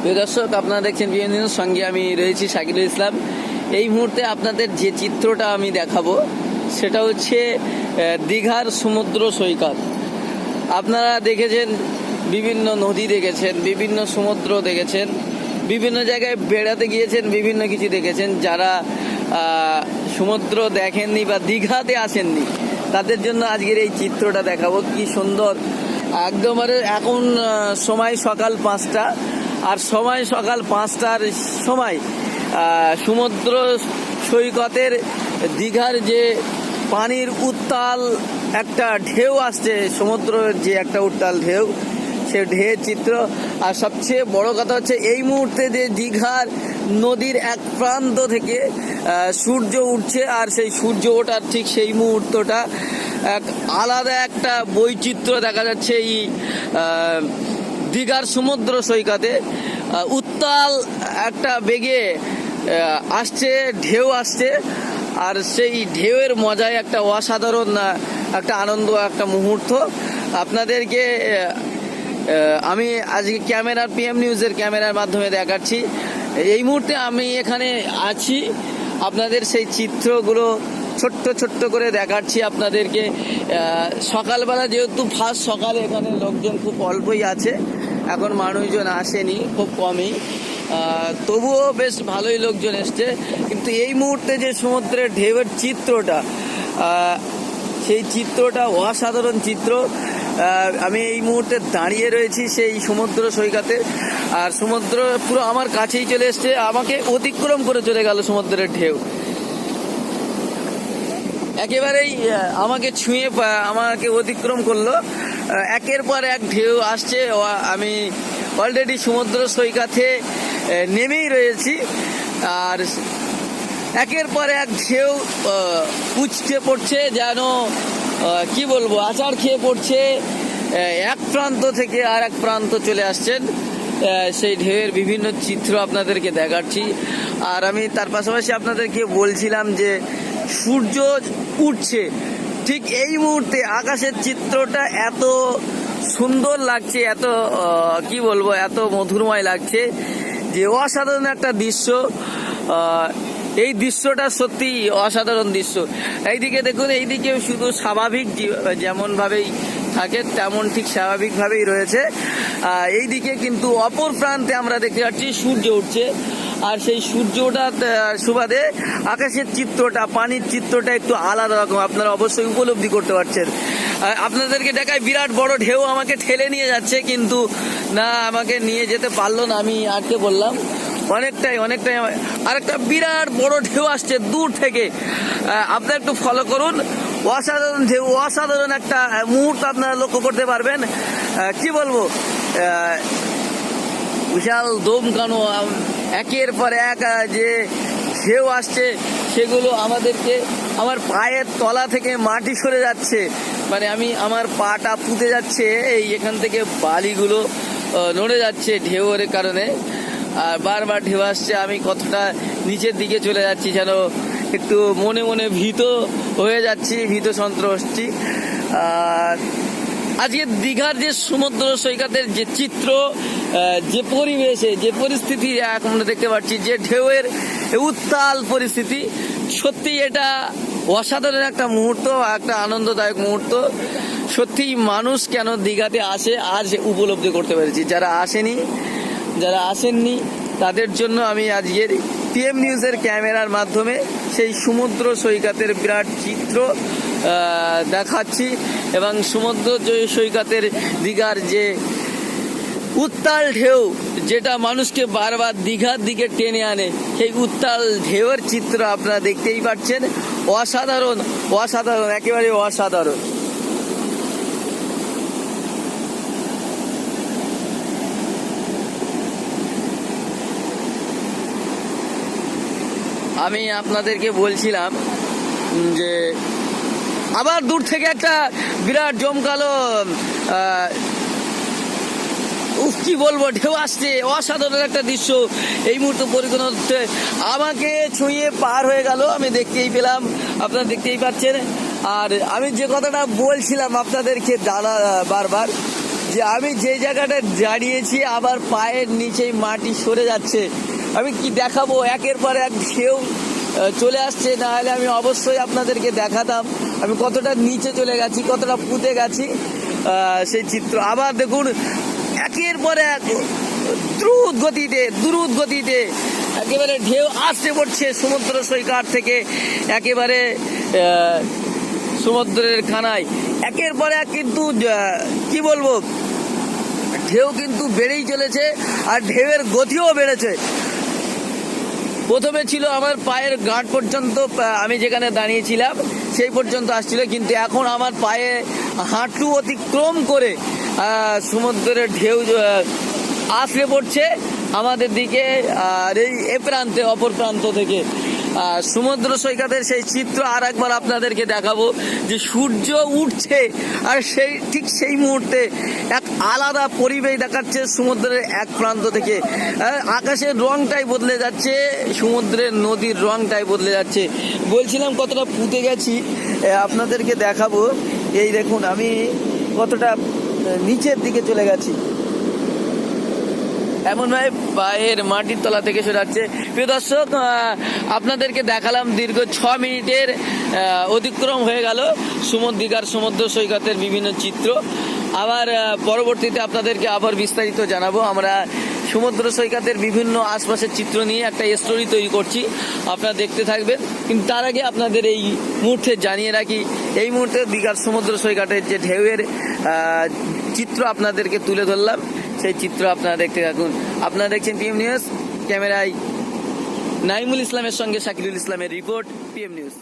প্রিয় দর্শক, আপনারা দেখছেন বিনোদনের সঙ্গে আমি রয়েছি শাকিলুল ইসলাম। এই মুহূর্তে আপনাদের যে চিত্রটা আমি দেখাবো সেটা হচ্ছে দীঘার সমুদ্র সৈকত। আপনারা দেখেছেন বিভিন্ন নদী দেখেছেন, বিভিন্ন সমুদ্র দেখেছেন, বিভিন্ন জায়গায় বেড়াতে গিয়েছেন, বিভিন্ন কিছু দেখেছেন। যারা সমুদ্র দেখেননি বা দীঘাতে আসেননি তাদের জন্য আজকের এই চিত্রটা দেখাবো। কি সুন্দর একদমই। এখন সময় সকাল 5টা, আর সময় সকাল 5টার সময় সমুদ্র সৈকতের দীঘার যে পানির উত্তাল একটা ঢেউ আসছে, সমুদ্রের যে একটা উত্তাল ঢেউ, সে ঢেউয়ের চিত্র। আর সবচেয়ে বড় কথা হচ্ছে এই মুহূর্তে যে দীঘার নদীর এক প্রান্ত থেকে সূর্য উঠছে, আর সেই সূর্য ওঠার ঠিক সেই মুহূর্তটা এক আলাদা একটা বৈচিত্র্য দেখা যাচ্ছে এই দীঘার সমুদ্র সৈকতে। উত্তাল একটা বেগে আসছে, ঢেউ আসছে, আর সেই ঢেউয়ের মজায় একটা অসাধারণ একটা আনন্দ, একটা মুহূর্ত আপনাদেরকে আমি আজকে ক্যামেরার পিএম নিউজের ক্যামেরার মাধ্যমে দেখাচ্ছি। এই মুহূর্তে আমি এখানে আছি, আপনাদের সেই চিত্রগুলো ছোট্ট ছোট্ট করে দেখাচ্ছি আপনাদেরকে। সকালবেলা যেহেতু ফার্স্ট সকালে এখানে লোকজন খুব অল্পই আছে, এখন মানুষজন আসেনি, খুব কমই, তবুও বেশ ভালোই লোকজন এসছে। কিন্তু এই মুহূর্তে যে সমুদ্রের ঢেউয়ের চিত্রটা, সেই চিত্রটা অসাধারণ চিত্র। আমি এই মুহূর্তে দাঁড়িয়ে রয়েছি সেই সমুদ্র সৈকতে, আর সমুদ্র পুরো আমার কাছেই চলে এসছে, আমাকে অতিক্রম করে চলে গেল সমুদ্রের ঢেউ। একেবারেই আমাকে ছুঁয়ে আমাকে অতিক্রম করলো, একের পর এক ঢেউ আসছে। আমি অলরেডি সমুদ্র সৈকতে নেমেই রয়েছি, আর একের পর এক ঢেউ উঠতে পড়ছে, যেন কি বলবো, আচার খেয়ে পড়ছে। এক প্রান্ত থেকে আর এক প্রান্ত চলে আসছেন, সেই ঢেউয়ের বিভিন্ন চিত্র আপনাদেরকে দেখাচ্ছি। আর আমি তার পাশাপাশি আপনাদেরকে বলছিলাম যে সূর্য উঠছে ঠিক এই মুহূর্তে, আকাশের চিত্রটা এত সুন্দর লাগছে, এত কি বলবো, এত মধুরময় লাগছে যে অসাধারণ একটা দৃশ্য। এই দৃশ্যটা সত্যি অসাধারণ দৃশ্য। এইদিকে দেখুন, এইদিকে শুধু স্বাভাবিক যেমনভাবেই থাকে তেমন ঠিক স্বাভাবিকভাবেই রয়েছে। এইদিকে কিন্তু অপর প্রান্তে আমরা দেখতে পাচ্ছি সূর্য উঠছে, আর সেই সূর্যটা সুবাদে আকাশের চিত্রটা, পানির চিত্রটা একটু আলাদা রকম, আপনারা অবশ্যই উপলব্ধি করতে পারছেন। আপনাদেরকে দেখায় বিরাট বড় ঢেউ আমাকে ঠেলে নিয়ে যাচ্ছে, কিন্তু না, আমাকে নিয়ে যেতে পারলো না, আমি আটকে বললাম। অনেকটাই আরেকটা বিরাট বড় ঢেউ আসছে দূর থেকে, আপনারা একটু ফলো করুন। অসাধারণ ঢেউ, অসাধারণ একটা মুহূর্ত আপনারা লক্ষ্য করতে পারবেন। কি বলবো, বিশাল দমকানো একের পর এক যে ঢেউ আসছে, সেগুলো আমার পায়ের তলা থেকে মাটি সরে যাচ্ছে, মানে আমার পাটা পুঁতে যাচ্ছে, এই এখান থেকে বালিগুলো নড়ে যাচ্ছে ঢেউয়ের কারণে। আর বারবার ঢেউ আসছে, আমি কতটা নিচের দিকে চলে যাচ্ছি, যেন একটু মনে মনে ভীত হয়ে যাচ্ছি, ভীত সন্ত্রস্তি। আর আজকে দীঘার যে সমুদ্র সৈকতের যে চিত্র, যে পরিবেশে যে পরিস্থিতি এখন আমরা দেখতে পাচ্ছি, যে ঢেউয়ের উত্তাল পরিস্থিতি, সত্যি এটা অসাধারণ একটা মুহূর্ত, একটা আনন্দদায়ক মুহূর্ত। সত্যি মানুষ কেন দীঘাতে আসে আজ উপলব্ধি করতে পেরেছি। যারা আসেননি তাদের জন্য আমি আজকের পিএম নিউজের ক্যামেরার মাধ্যমে সেই সমুদ্র সৈকতের বিরাট চিত্র দেখাচ্ছি, এবং সমুদ্র সৈকতের দীঘার যে উত্তাল ঢেউ, যেটা মানুষকে বারবার দীঘার দিকে টেনে আনে, সেই উত্তাল ঢেউয়ের চিত্র আপনারা দেখতেই পাচ্ছেন। অসাধারণ, একেবারে অসাধারণ। আমি আপনাদেরকে বলছিলাম যে আবার দূর থেকে একটা বিরাট জমকালো কি বলবো ঢেউ আসছে, অসাধারণ একটা দৃশ্য এই মুহূর্তে পরিকল্পনা হচ্ছে, আমাকে ছুঁয়ে পার হয়ে গেল, আমি দেখতেই পেলাম, আপনারা দেখতেই পাচ্ছেন। আর আমি যে কথাটা বলছিলাম আপনাদেরকে বারবার, যে আমি যে জায়গাটা দাঁড়িয়েছি আবার পায়ের নিচেই মাটি সরে যাচ্ছে। আমি কি দেখাবো, একের পর এক ঢেউ চলে আসছে, না হলে আমি অবশ্যই আপনাদেরকে দেখাতাম আমি কতটা নিচে চলে গেছি, কতটা পুঁতে গেছি। সেই চিত্র আবার দেখুন, একের পর এক দ্রুত গতিতে একেবারে ঢেউ আসতে পড়ছে সমুদ্র সৈকত থেকে একেবারে সমুদ্রের কানায়। একের পর এক কিন্তু কি বলবো, ঢেউ কিন্তু বেড়েই চলেছে আর ঢেউয়ের গতিও বেড়েছে। প্রথমে ছিল আমার পায়ের গাঁট পর্যন্ত, আমি যেখানে দাঁড়িয়েছিলাম সেই পর্যন্ত আসছিল, কিন্তু এখন আমার পায়ে হাঁটু অতিক্রম করে সমুদ্রের ঢেউ আসলে পড়ছে আমাদের দিকে। আর এই প্রান্তে অপর প্রান্ত থেকে সমুদ্র সৈকতের সেই চিত্র আর একবার আপনাদেরকে দেখাবো, যে সূর্য উঠছে আর ঠিক সেই মুহূর্তে এক আলাদা পরিবেশ দেখাচ্ছে সমুদ্রের এক প্রান্ত থেকে। আকাশের রংটাই বদলে যাচ্ছে, সমুদ্রের নদীর রংটাই বদলে যাচ্ছে। বলছিলাম কতটা পুঁতে গেছি, আপনাদেরকে দেখাবো। এই দেখুন আমি কতটা নিচের দিকে চলে গেছি, এমন ভাবে পায়ের মাটির তলা থেকে সরে যাচ্ছে। প্রিয় দর্শক, আপনাদেরকে দেখালাম দীর্ঘ 6 মিনিটের অতিক্রম হয়ে গেল দীঘার সমুদ্র সৈকতের বিভিন্ন চিত্র। আবার পরবর্তীতে আপনাদেরকে আবার বিস্তারিত জানাবো। আমরা সমুদ্র সৈকতের বিভিন্ন আশপাশের চিত্র নিয়ে একটা স্টোরি তৈরি করছি, আপনারা দেখতে থাকবেন। কিন্তু তার আগে আপনাদের এই মুহূর্তে জানিয়ে রাখি, এই মুহূর্তে দীঘার সমুদ্র সৈকতের যে ঢেউয়ের চিত্র আপনাদেরকে তুলে ধরলাম, সেই চিত্র আপনারা দেখতে থাকুন। আপনারা দেখছেন পিএম নিউজ, ক্যামেরায় নাইমুল ইসলামের সঙ্গে শাকিরুল ইসলামের রিপোর্ট, পিএম নিউজ।